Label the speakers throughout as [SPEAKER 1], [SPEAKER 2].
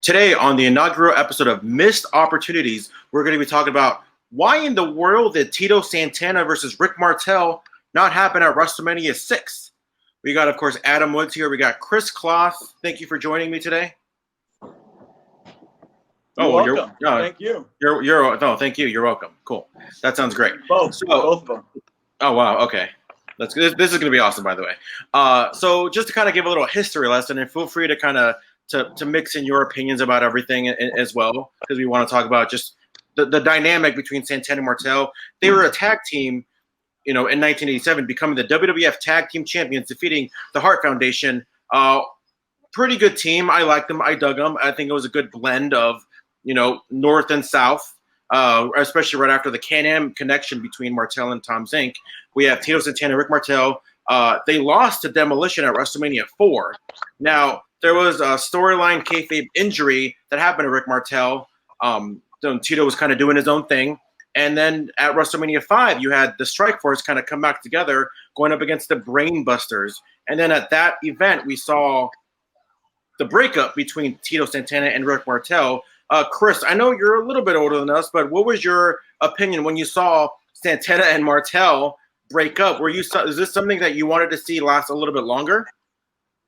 [SPEAKER 1] Today, on the inaugural episode of Missed Opportunities, we're going to be talking about why in the world did Tito Santana versus Rick Martel not happen at WrestleMania 6? We got, of course, Adam Woods here. We got Kris Kloss. Thank you for joining me today.
[SPEAKER 2] You're welcome. Thank you.
[SPEAKER 1] Thank you. You're welcome. Cool. That sounds great.
[SPEAKER 2] Both of them.
[SPEAKER 1] Oh, wow. Okay. This is going to be awesome, by the way. So just to kind of give a little history lesson, and feel free to kind of to mix in your opinions about everything as well, because we want to talk about just the dynamic between Santana and Martel. They were a tag team, in 1987, becoming the WWF Tag Team Champions, defeating the Hart Foundation. Pretty good team. I liked them. I dug them. I think it was a good blend of, North and South, especially right after the Can-Am connection between Martel and Tom Zink. We have Tito Santana, Rick Martel. They lost to Demolition at WrestleMania 4. Now, there was a storyline kayfabe injury that happened to Rick Martel. Tito was kind of doing his own thing. And then at WrestleMania 5, you had the Strikeforce kind of come back together, going up against the Brain Busters. And then at that event, we saw the breakup between Tito Santana and Rick Martel. Kris, I know you're a little bit older than us, but what was your opinion when you saw Santana and Martel break up? Is this something that you wanted to see last a little bit longer?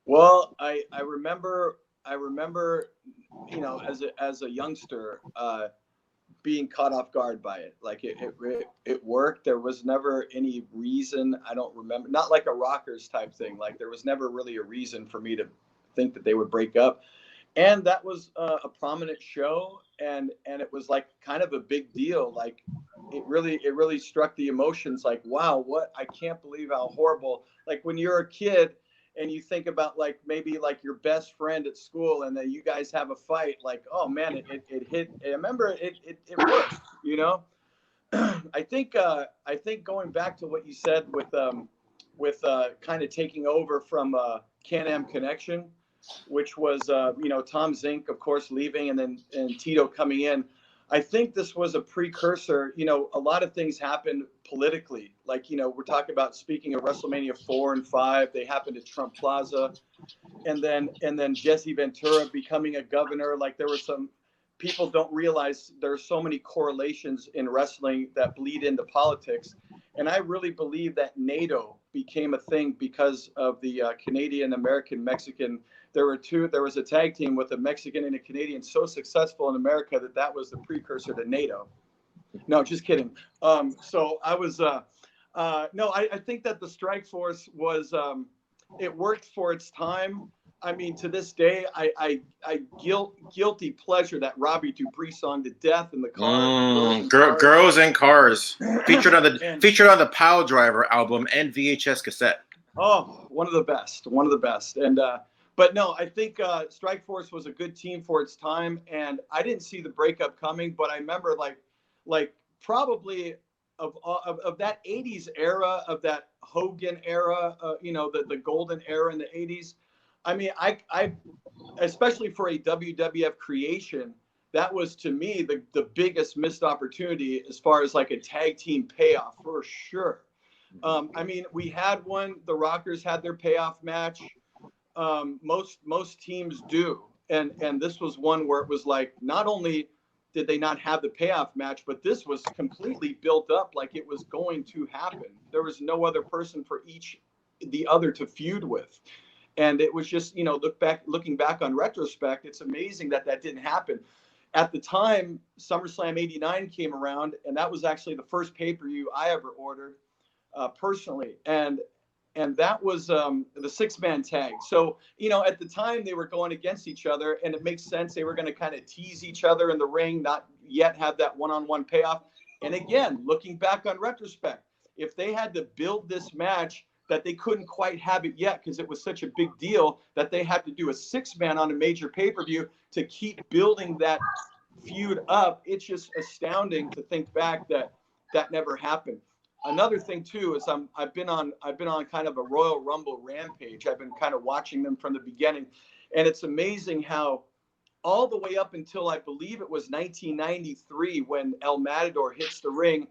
[SPEAKER 2] Well, I remember, as a youngster, being caught off guard by it. Like it worked. There was never any reason. I don't remember. Not like a Rockers type thing. Like there was never really a reason for me to think that they would break up. And that was a prominent show, and it was like kind of a big deal. Like it really struck the emotions. Like, wow, I can't believe how horrible. Like when you're a kid and you think about like maybe like your best friend at school, and then you guys have a fight. Like, oh man, it hit. I remember it worked. I think going back to what you said with kind of taking over from Can-Am Connection, which was Tom Zink, of course, leaving, and Tito coming in. I think this was a precursor. A lot of things happened politically. Like, we're talking about, speaking of WrestleMania 4 and 5, they happened at Trump Plaza, and then Jesse Ventura becoming a governor. Like, there were some people don't realize there are so many correlations in wrestling that bleed into politics. And I really believe that NATO became a thing because of the Canadian, American, Mexican. There was a tag team with a Mexican and a Canadian so successful in America that was the precursor to NATO. No, just kidding. So I was, I think that the Strikeforce was, it worked for its time. I mean, to this day, I guilty pleasure that Robbie Dupree song "To Death" in the car.
[SPEAKER 1] Girls and Cars featured on the Pile Driver album and VHS cassette.
[SPEAKER 2] Oh, one of the best. And but no, I think Strikeforce was a good team for its time, and I didn't see the breakup coming. But I remember like probably of that '80s era, of that Hogan era, the golden era in the '80s. I mean, I especially for a WWF creation, that was to me the biggest missed opportunity as far as like a tag team payoff for sure. I mean, we had one. The Rockers had their payoff match. Most teams do, and this was one where it was like, not only did they not have the payoff match, but this was completely built up like it was going to happen. There was no other person for the other to feud with. And it was just, looking back on retrospect, it's amazing that didn't happen. At the time, Summerslam '89 came around, and that was actually the first pay-per-view I ever ordered personally. And that was the 6-man tag. So, at the time they were going against each other, and it makes sense. They were going to kind of tease each other in the ring, not yet have that one-on-one payoff. And again, looking back on retrospect, if they had to build this match, that they couldn't quite have it yet because it was such a big deal that they had to do a 6-man on a major pay-per-view to keep building that feud up. It's just astounding to think back that never happened. Another thing too is I've been on kind of a Royal Rumble rampage. I've been kind of watching them from the beginning, and it's amazing how all the way up until I believe it was 1993 when El Matador hits the ring,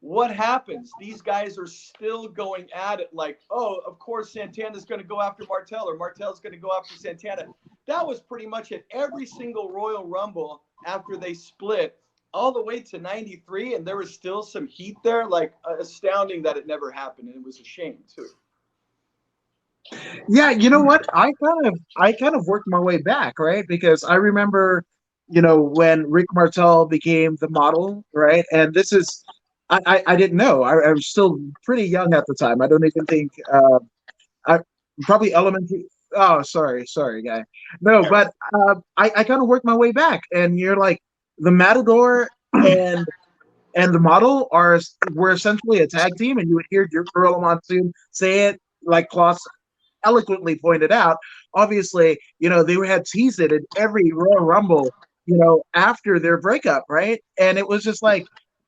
[SPEAKER 2] what happens? These guys are still going at it like, oh, of course Santana's going to go after Martel, or Martel's going to go after Santana. that was pretty much at every single Royal Rumble after they split, all the way to 93, and there was still some heat there. Like, astounding that it never happened, and it was a shame too.
[SPEAKER 3] Yeah, you know what? I kind of worked my way back, right? Because I remember, when Rick Martel became the model, right? And this is, I didn't know. I was still pretty young at the time. I don't even think I probably elementary. Oh, sorry, guy. No, but I kind of worked my way back, and you're like the Matador and the model were essentially a tag team, and you would hear your Gorilla Monsoon say it like Kloss eloquently pointed out. Obviously, they had teased it in every Royal Rumble, after their breakup, right? And it was just like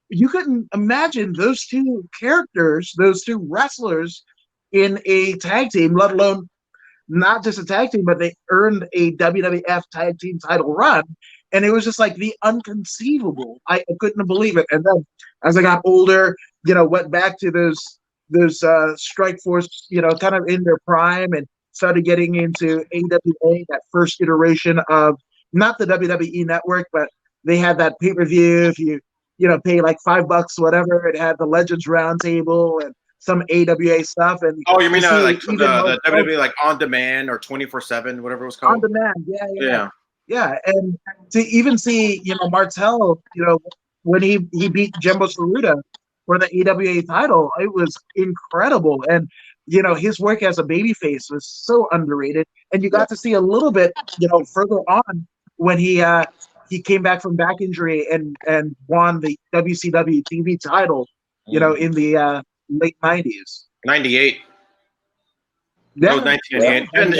[SPEAKER 3] you couldn't imagine those two characters, those two wrestlers in a tag team, let alone not just a tag team, but they earned a WWF tag team title run. And it was just like the unconceivable. I couldn't believe it. And then as I got older, went back to those Strikeforce, kind of in their prime, and started getting into AWA, that first iteration of not the WWE network, but they had that pay-per-view. If you, pay like $5, whatever, it had the Legends Roundtable and some AWA stuff. And
[SPEAKER 1] Oh, you mean like
[SPEAKER 3] even
[SPEAKER 1] the WWE like on demand or 24/7, whatever it was called?
[SPEAKER 3] on demand, yeah.
[SPEAKER 1] Yeah.
[SPEAKER 3] Yeah, and to even see, Martel, when he beat Jumbo Saruta for the AWA title, it was incredible. And, his work as a babyface was so underrated. And you got to see a little bit, further on when he came back from back injury and won the WCW TV title, in the late 90s.
[SPEAKER 1] 98.
[SPEAKER 3] Yeah.
[SPEAKER 1] That was 1998.
[SPEAKER 3] Yeah.
[SPEAKER 1] And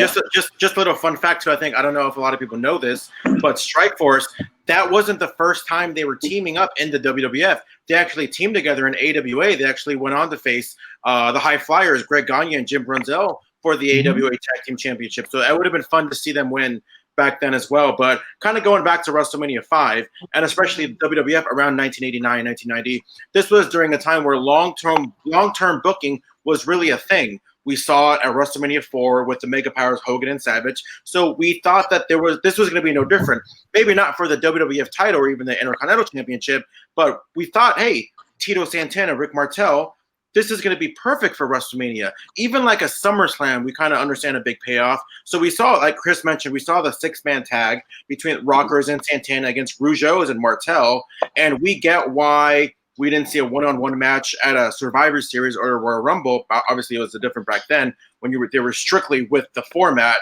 [SPEAKER 1] just a little fun fact too. I don't know if a lot of people know this, but Strikeforce, that wasn't the first time they were teaming up in the WWF. They actually teamed together in AWA. They actually went on to face the High Flyers, Greg Gagne and Jim Brunzell, for the AWA Tag Team Championship. So it would have been fun to see them win back then as well. But kind of going back to WrestleMania 5, and especially the WWF around 1989, 1990, this was during a time where long-term booking was really a thing. We saw it at WrestleMania 4 with the Mega Powers Hogan and Savage. So we thought that this was going to be no different. Maybe not for the WWF title or even the Intercontinental Championship, but we thought, hey, Tito Santana, Rick Martel, this is going to be perfect for WrestleMania. Even like a SummerSlam, we kind of understand a big payoff. So we saw, like Kris mentioned, we saw the 6-man tag between Rockers and Santana against Rougeaus and Martel, and we get why we didn't see a one-on-one match at a Survivor Series or a Royal Rumble. Obviously, it was different back then when they were strictly with the format.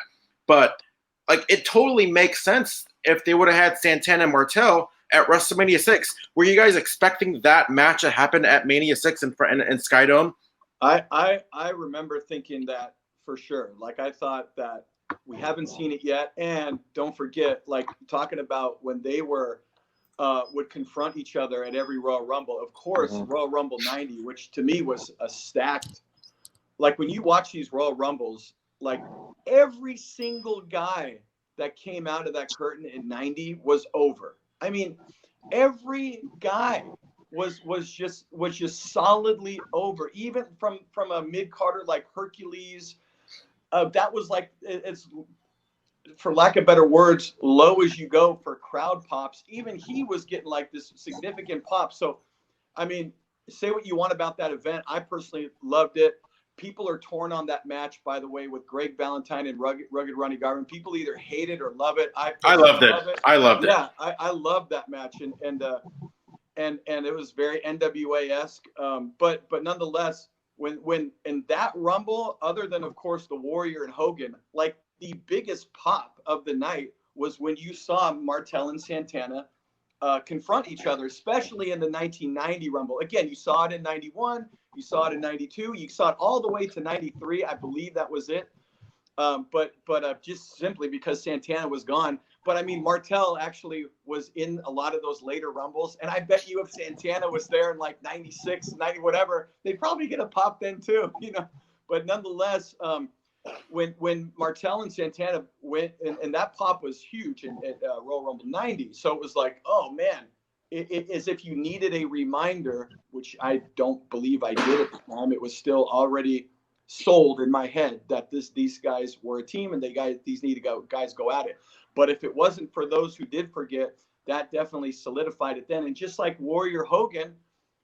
[SPEAKER 1] But like, it totally makes sense if they would have had Santana and Martel at WrestleMania 6. Were you guys expecting that match to happen at Mania 6 in Skydome?
[SPEAKER 2] I remember thinking that for sure. Like, I thought that we haven't seen it yet. And don't forget, like, talking about when they would confront each other at every Royal Rumble. Of course, Royal Rumble 90, which to me was a stacked. Like, when you watch these Royal Rumbles, like, every single guy that came out of that curtain in 90 was over. I mean, every guy was just solidly over. Even from a mid-carder like Hercules, that was like, it's, for lack of better words, low as you go for crowd pops. Even he was getting like this significant pop. So, I mean, say what you want about that event. I personally loved it. People are torn on that match, by the way, with Greg Valentine and Rugged Ronnie Garvin. People either hate it or love it. I loved it.
[SPEAKER 1] I loved it.
[SPEAKER 2] Yeah, I loved that match, and it was very NWA-esque. But nonetheless, when in that Rumble, other than of course the Warrior and Hogan, like, the biggest pop of the night was when you saw Martel and Santana confront each other, especially in the 1990 Rumble. Again, you saw it in 91, you saw it in 92, you saw it all the way to 93. I believe that was it. But just simply because Santana was gone. But I mean, Martel actually was in a lot of those later Rumbles. And I bet you if Santana was there in like 96, 90, whatever, they'd probably get a pop then too, But nonetheless, when Martel and Santana went, and that pop was huge at Royal Rumble 90. So it was like, oh man, it as if you needed a reminder, which I don't believe I did at the time. It was still already sold in my head that these guys were a team and these guys go at it. But if it wasn't for those who did forget, that definitely solidified it then. And just like Warrior Hogan,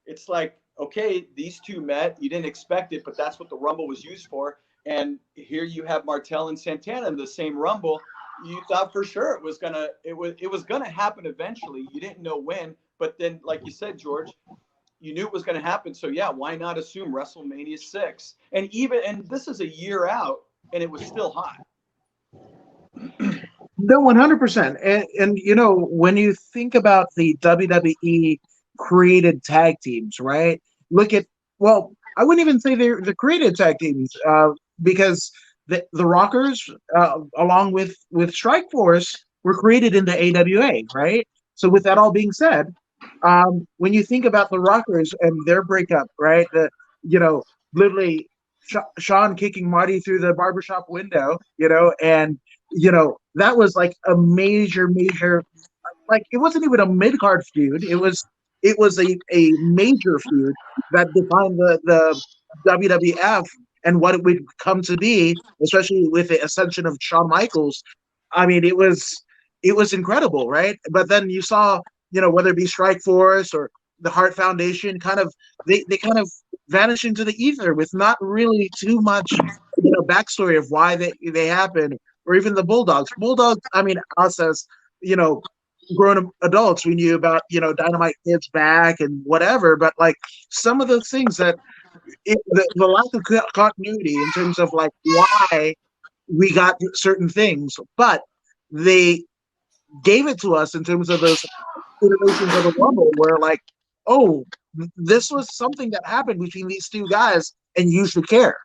[SPEAKER 2] it's like, okay, these two met. You didn't expect it, but that's what the Rumble was used for. And here you have Martel and Santana in the same Rumble. You thought for sure it was gonna happen eventually. You didn't know when, but then, like you said, George, you knew it was going to happen. So yeah, why not assume WrestleMania 6? And this is a year out, and it was still hot.
[SPEAKER 3] No, 100%. And you know, when you think about the WWE created tag teams, right? Look at, well, I wouldn't even say they're the created tag teams, because the Rockers, along with Strikeforce, were created in the AWA, right? So with that all being said, when you think about the Rockers and their breakup, right? Literally Sean kicking Marty through the barbershop window, and that was like a major, like it wasn't even a mid card feud. It was a major feud that defined the WWF and what it would come to be, especially with the ascension of Shawn Michaels. I mean, it was incredible, right? But then you saw, whether it be Strikeforce or the Hart Foundation, they kind of vanish into the ether with not really too much, backstory of why they happened, or even the Bulldogs. Bulldogs, I mean, us as, grown adults, we knew about, Dynamite Kid's back and whatever, but like some of the things that the lack of continuity in terms of like why we got certain things, but they gave it to us in terms of those iterations of the Rumble where like, oh, this was something that happened between these two guys and you should care.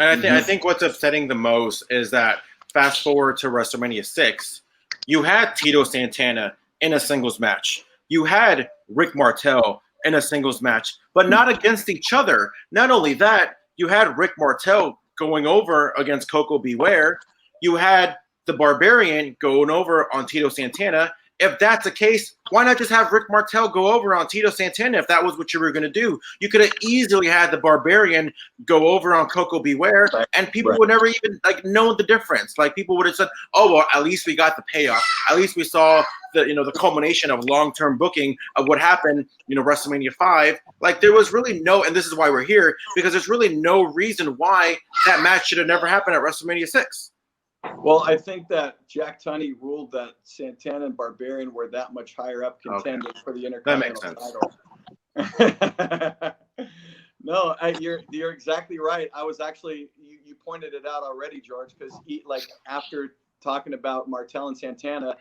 [SPEAKER 1] And I think what's upsetting the most is that fast forward to WrestleMania 6, you had Tito Santana in a singles match. You had Rick Martel in a singles match, but not against each other. Not only that, you had Rick Martel going over against Coco Beware. You had the Barbarian going over on Tito Santana. If that's the case, why not just have Rick Martel go over on Tito Santana if that was what you were going to do? You could have easily had the Barbarian go over on Coco Beware, and people would never even like know the difference. Like people would have said, "Oh well, at least we got the payoff. At least we saw the culmination of long-term booking of what happened. WrestleMania 5. Like there was really no, and this is why we're here, because there's really no reason why that match should have never happened at WrestleMania 6.
[SPEAKER 2] Well, I think that Jack Tunney ruled that Santana and Barbarian were that much higher up contenders for the Intercontinental title. No, you're exactly right. I was actually you pointed it out already, George, because like after talking about Martel and Santana,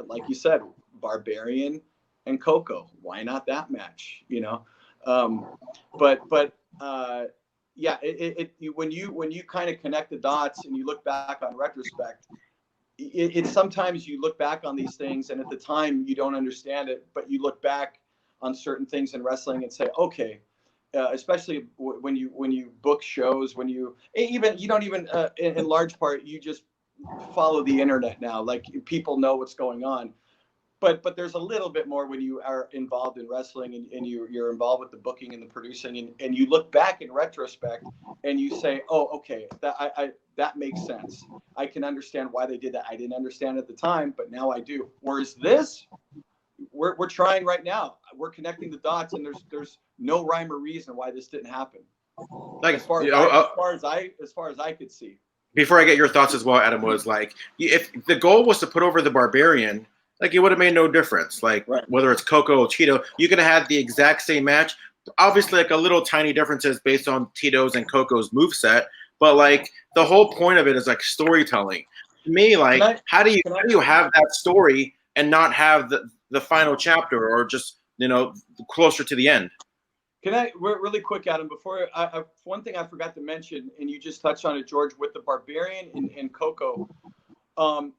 [SPEAKER 2] like you said, Barbarian and Coco, why not that match? Yeah, when you kind of connect the dots and you look back on retrospect, it sometimes you look back on these things and at the time you don't understand it, but you look back on certain things in wrestling and say, okay, especially when you book shows, when you don't even in large part you just follow the internet now, like people know what's going on. But there's a little bit more when you are involved in wrestling and you're involved with the booking and the producing and you look back in retrospect and you say, oh, okay, that makes sense. I can understand why they did that. I didn't understand at the time, but now I do. Whereas this, we're trying right now. We're connecting the dots and there's no rhyme or reason why this didn't happen. Like as far as I could see.
[SPEAKER 1] Before I get your thoughts as well, Adam, was like if the goal was to put over the Barbarian, like it would have made no difference. Like whether it's Coco or Tito, you could have had the exact same match. Obviously, like a little tiny differences based on Tito's and Coco's moveset. But like the whole point of it is like storytelling. To me, like how do you have that story and not have the final chapter or just closer to the end?
[SPEAKER 2] Can I really quick, Adam? Before one thing I forgot to mention, and you just touched on it, George, with the Barbarian and Coco.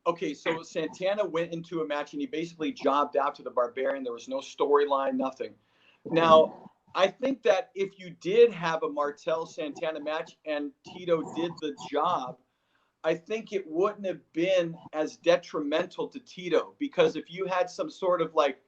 [SPEAKER 2] Okay, so Santana went into a match and he basically jobbed out to the Barbarian. There was no storyline, nothing. Now, I think that if you did have a Martel-Santana match and Tito did the job, I think it wouldn't have been as detrimental to Tito, because if you had some sort of like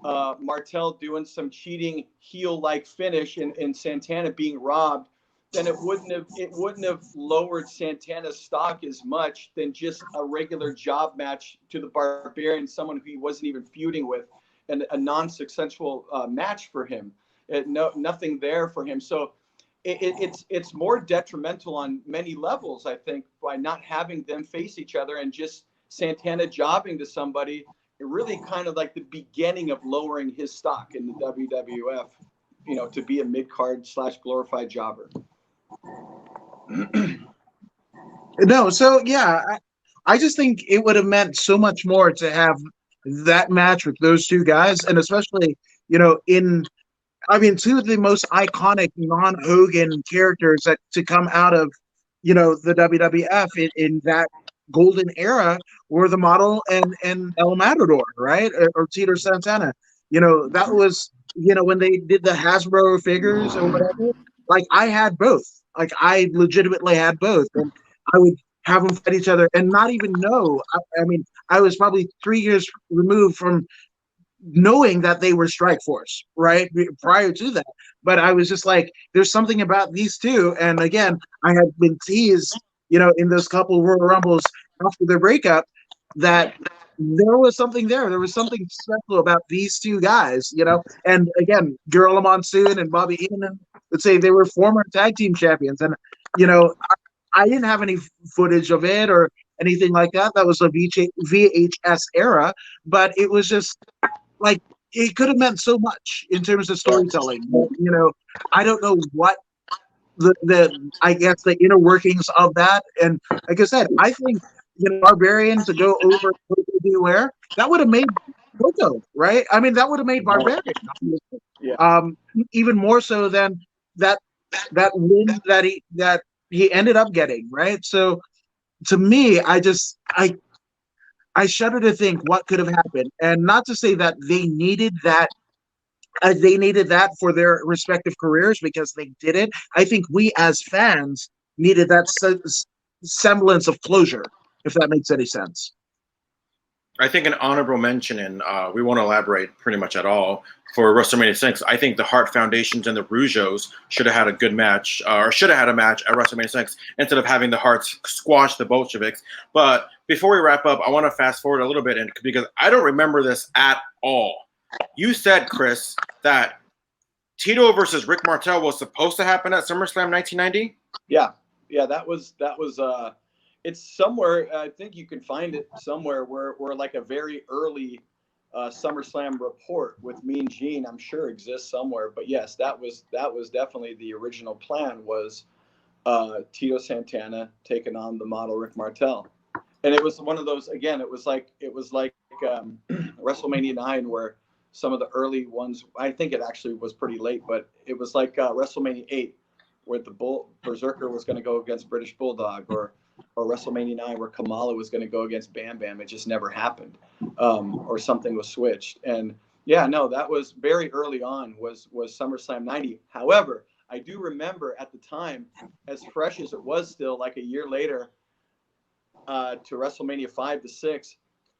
[SPEAKER 2] Martel doing some cheating heel-like finish and Santana being robbed, then it wouldn't have lowered Santana's stock as much than just a regular job match to the Barbarian, someone who he wasn't even feuding with, and a non-successful match for him. Nothing there for him. So it's more detrimental on many levels, I think, by not having them face each other and just Santana jobbing to somebody. It really kind of like the beginning of lowering his stock in the WWF, to be a mid-card / glorified jobber.
[SPEAKER 3] No, so yeah, I just think it would have meant so much more to have that match with those two guys, and especially, two of the most iconic non-Hogan characters to come out of, the WWF in that golden era were the Model and El Matador, right? Or Tito Santana. That was, when they did the Hasbro figures or whatever, like I had both. Like I legitimately had both. And I would have them fight each other and not even know. I was probably 3 years removed from knowing that they were Strikeforce, right? Prior to that. But I was just like, there's something about these two. And again, I had been teased, in those couple of Royal Rumbles after their breakup that there was something there. There was something special about these two guys, And again, Gorilla Monsoon and Bobby Heenan would say they were former tag team champions. And, I didn't have any footage of it or anything like that. That was a VHS era, but it was just like it could have meant so much in terms of storytelling. I don't know what I guess the inner workings of that. And like I said, I think Barbarian to go over Beware, that would have made Coco, right? I mean, that would have made Barbarian.
[SPEAKER 2] Yeah.
[SPEAKER 3] Even more so than that win that he ended up getting, right? So to me, I shudder to think what could have happened, and not to say that they needed that. They needed that for their respective careers because they did it. I think we as fans needed that semblance of closure, if that makes any sense.
[SPEAKER 1] I think an honorable mention, and we won't elaborate pretty much at all, for WrestleMania 6. I think the Hart Foundations and the Rougeaus should have had a good match, or should have had a match at WrestleMania 6 instead of having the Harts squash the Bolsheviks. But before we wrap up, I want to fast forward a little bit, because I don't remember this at all. You said, Kris, that Tito versus Rick Martel was supposed to happen at SummerSlam 1990?
[SPEAKER 2] Yeah, that was it's somewhere. I think you can find it somewhere where like a very early SummerSlam report with Mean Gene, I'm sure exists somewhere. But yes, that was definitely the original plan, was Tito Santana taking on the Model Rick Martel, and it was one of those. Again, it was like WrestleMania 9, where some of the early ones. I think it actually was pretty late, but it was like WrestleMania 8, where the Berserker was going to go against British Bulldog, or WrestleMania 9 where Kamala was going to go against Bam Bam. It just never happened, or something was switched. And yeah, no, that was very early on, was SummerSlam 90. However, I do remember at the time, as fresh as it was still, like a year later, to WrestleMania 5 to 6,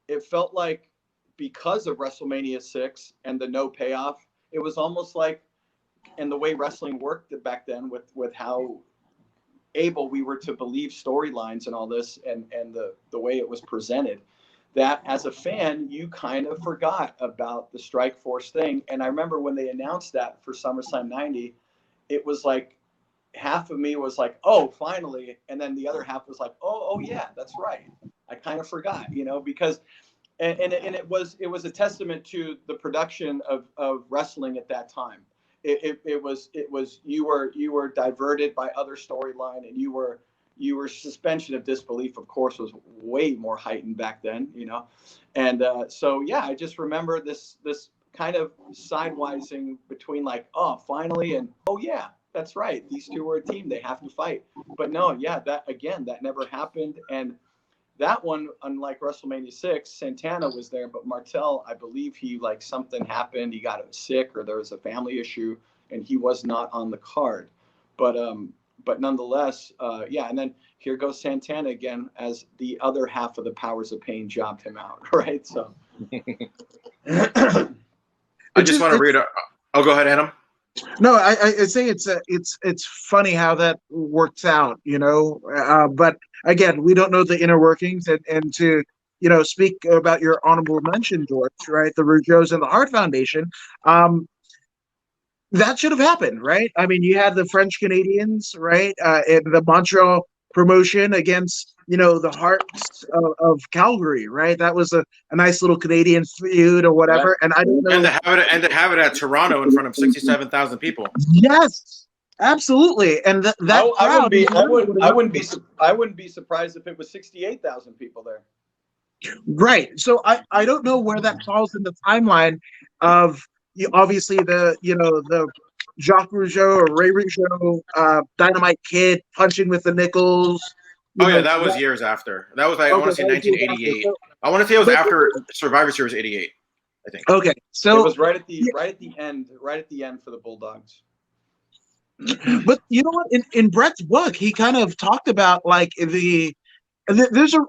[SPEAKER 2] it felt like, because of WrestleMania 6 and the no payoff, it was almost like, and the way wrestling worked back then with how able we were to believe storylines and all this, and the way it was presented, that as a fan, you kind of forgot about the Strikeforce thing. And I remember when they announced that for SummerSlam 90, it was like, half of me was like, oh, finally. And then the other half was like, oh yeah, that's right. I kind of forgot, because, and it was a testament to the production of wrestling at that time. It was you were diverted by other storyline, and your suspension of disbelief, of course, was way more heightened back then, and so yeah, I just remember this kind of sidewising between like, oh, finally, and oh yeah, that's right, these two were a team, they have to fight. But no, yeah, that never happened. And that one, unlike WrestleMania 6, Santana was there, but Martel, I believe something happened. He got sick, or there was a family issue, and he was not on the card. But nonetheless, yeah. And then here goes Santana again, as the other half of the Powers of Pain jobbed him out, right? So
[SPEAKER 1] I just want to read. Oh, go ahead, Adam.
[SPEAKER 3] No, I say it's funny how that works out, but again, we don't know the inner workings, and to speak about your honorable mention, George, right? The Rougeaus and the Heart Foundation. That should have happened, right? I mean, you had the French Canadians, right, in the Montreal promotion against the Hearts of Calgary, right? That was a nice little Canadian feud or
[SPEAKER 2] Right.
[SPEAKER 3] whatever. And I don't know.
[SPEAKER 1] And to have it at Toronto in front of 67,000 people.
[SPEAKER 3] Yes, absolutely. And that
[SPEAKER 2] I wouldn't
[SPEAKER 3] crowd.
[SPEAKER 2] I wouldn't be surprised if it was 68,000 people there.
[SPEAKER 3] Right. So I don't know where that falls in the timeline of obviously the Jacques Rougeau or Ray Rougeau, Dynamite Kid punching with the nickels.
[SPEAKER 1] Oh yeah, that was years after. That was I want to say 1988. I want to say it was after Survivor Series '88. I think.
[SPEAKER 3] Okay, so
[SPEAKER 2] it was right at the end for the Bulldogs.
[SPEAKER 3] But you know what? In Brett's book, he kind of talked about like there's a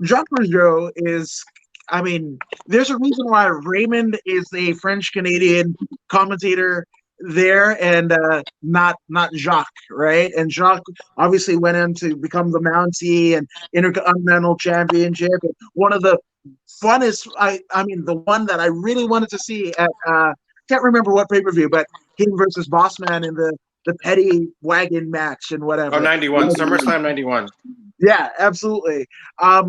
[SPEAKER 3] Jacques Rougeau is. I mean, there's a reason why Raymond is a French Canadian commentator there and not Jacques, right? And Jacques obviously went in to become the Mountie and Intercontinental Championship. And one of the funnest, I mean, the one that I really wanted to see at can't remember what pay-per-view, but him versus Bossman in the Petty Wagon match and whatever.
[SPEAKER 1] Oh, 91, SummerSlam 91.
[SPEAKER 3] Yeah, absolutely. I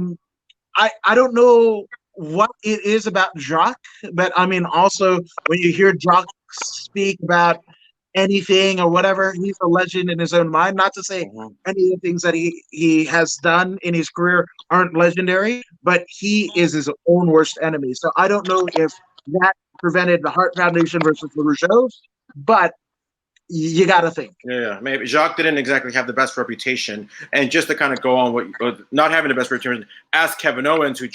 [SPEAKER 3] don't know what it is about Jacques, but I mean, also when you hear Jacques speak about anything or whatever, he's a legend in his own mind. Not to say any of the things that he has done in his career aren't legendary, but he is his own worst enemy. So I don't know if that prevented the Heart Foundation versus the Rougeaus, but you got to think.
[SPEAKER 1] Yeah, maybe Jacques didn't exactly have the best reputation, and just to kind of go on not having the best reputation, ask Kevin Owens, who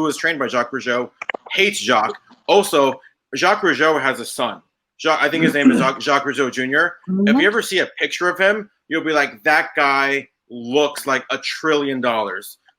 [SPEAKER 1] was trained by Jacques Rougeau, hates Jacques. Also, Jacques Rougeau has a son. I think his name is Jacques Rougeau Jr. If you ever see a picture of him, you'll be like, that guy looks like $1 trillion,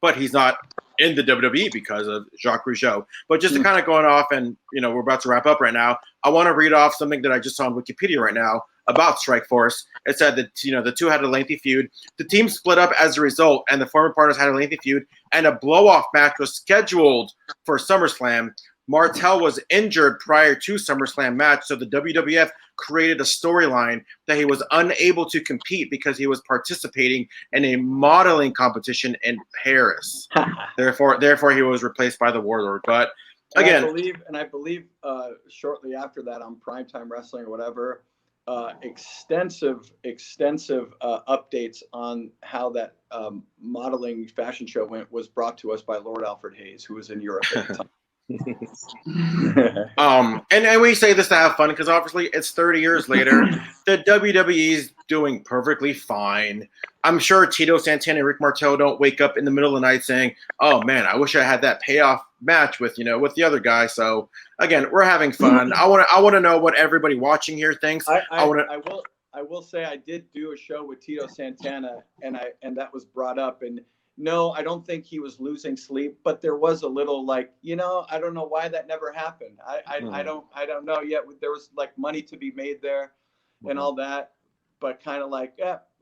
[SPEAKER 1] but he's not in the WWE because of Jacques Rougeau. But just to kind of going off, and we're about to wrap up right now, I want to read off something that I just saw on Wikipedia right now about Strikeforce. It said that the two had a lengthy feud. The team split up as a result, and the former partners had a lengthy feud, and a blow-off match was scheduled for SummerSlam. Martel was injured prior to SummerSlam match, so the WWF created a storyline that he was unable to compete because he was participating in a modeling competition in Paris. Therefore, he was replaced by the Warlord. But again,
[SPEAKER 2] I believe shortly after that on Primetime Wrestling or whatever, extensive updates on how that modeling fashion show went was brought to us by Lord Alfred Hayes, who was in Europe at the time.
[SPEAKER 1] And we say this to have fun because obviously it's 30 years later. The WWE's doing perfectly fine. I'm sure Tito Santana and Rick Martel don't wake up in the middle of the night saying, "Oh man, I wish I had that payoff match with the other guy." So again, we're having fun. I want to know what everybody watching here thinks.
[SPEAKER 2] I will say I did do a show with Tito Santana, and that was brought up. And no, I don't think he was losing sleep, but there was a little I don't know why that never happened. I don't know yet. There was like money to be made there and all that, but kind of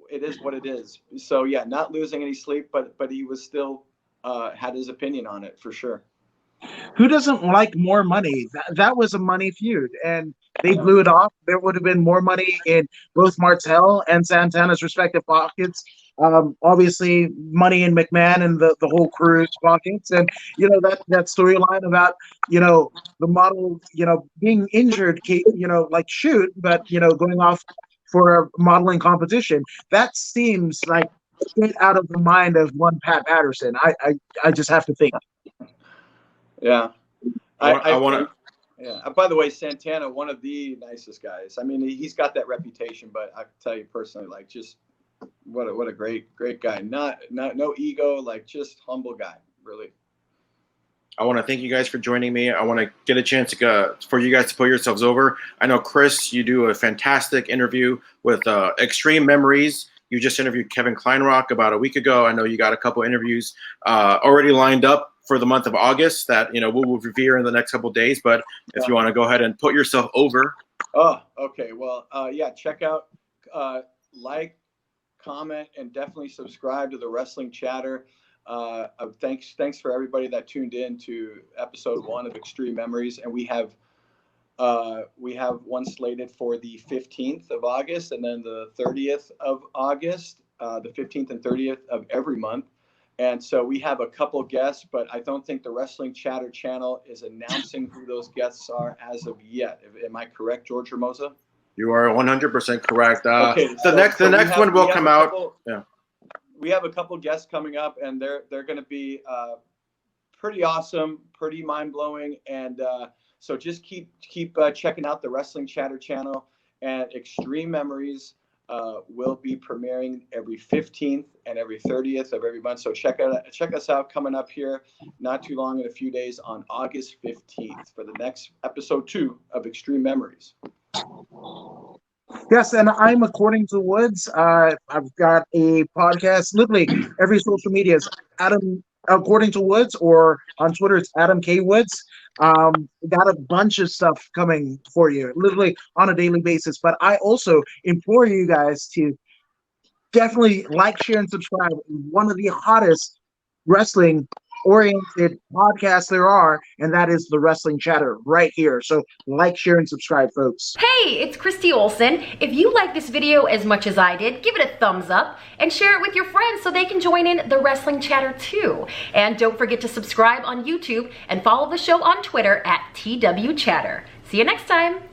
[SPEAKER 2] it is what it is. So yeah, not losing any sleep, but he was still had his opinion on it for sure.
[SPEAKER 3] Who doesn't like more money? That was a money feud, and they blew it off. There would have been more money in both Martel and Santana's respective pockets. Obviously, money in McMahon and the whole crew's pockets, and that storyline about the model being injured, but going off for a modeling competition. That seems like straight out of the mind of one Pat Patterson. I just have to think.
[SPEAKER 2] Yeah.
[SPEAKER 1] I want to.
[SPEAKER 2] Yeah. By the way, Santana, one of the nicest guys. I mean, he's got that reputation, but I can tell you personally, just what a great guy. Not no ego, just humble guy, really.
[SPEAKER 1] I want to thank you guys for joining me. I want to get a chance for you guys to put yourselves over. I know, Kris, you do a fantastic interview with Extreme Memories. You just interviewed Kevin Kleinrock about a week ago. I know you got a couple interviews already lined up for the month of August that we'll revere in the next couple of days. But if you want to go ahead and put yourself over.
[SPEAKER 2] Oh, okay. Well, yeah, check out, like, comment, and definitely subscribe to the Wrestling Chatter. Thanks for everybody that tuned in to episode 1 of Extreme Memories, and we have one slated for the 15th of August, and then the 30th of August, the 15th and 30th of every month. And so we have a couple guests, but I don't think the Wrestling Chatter channel is announcing who those guests are as of yet. Am I correct, George Hermosa?
[SPEAKER 1] You are 100% correct.
[SPEAKER 2] Okay,
[SPEAKER 1] the next one will come out. Yeah.
[SPEAKER 2] We have a couple guests coming up, and they're going to be pretty awesome, pretty mind blowing, and so just keep checking out the Wrestling Chatter channel. And Extreme Memories will be premiering every 15th and every 30th of every month. So check us out coming up here not too long, in a few days, on August 15th for the next episode 2 of Extreme Memories.
[SPEAKER 3] Yes, and I'm According to Woods. I've got a podcast. Literally every social media is Adam According to Woods, or on Twitter it's Adam K Woods. Got a bunch of stuff coming for you, literally on a daily basis. But I also implore you guys to definitely like, share, and subscribe. One of the hottest wrestling oriented podcasts there are, and that is the Wrestling Chatter right here. So like, share, and subscribe, folks.
[SPEAKER 4] Hey, it's Christy Olson. If you like this video as much as I did, give it a thumbs up and share it with your friends so they can join in the Wrestling Chatter too. And don't forget to subscribe on YouTube and follow the show on Twitter at TW Chatter. See you next time.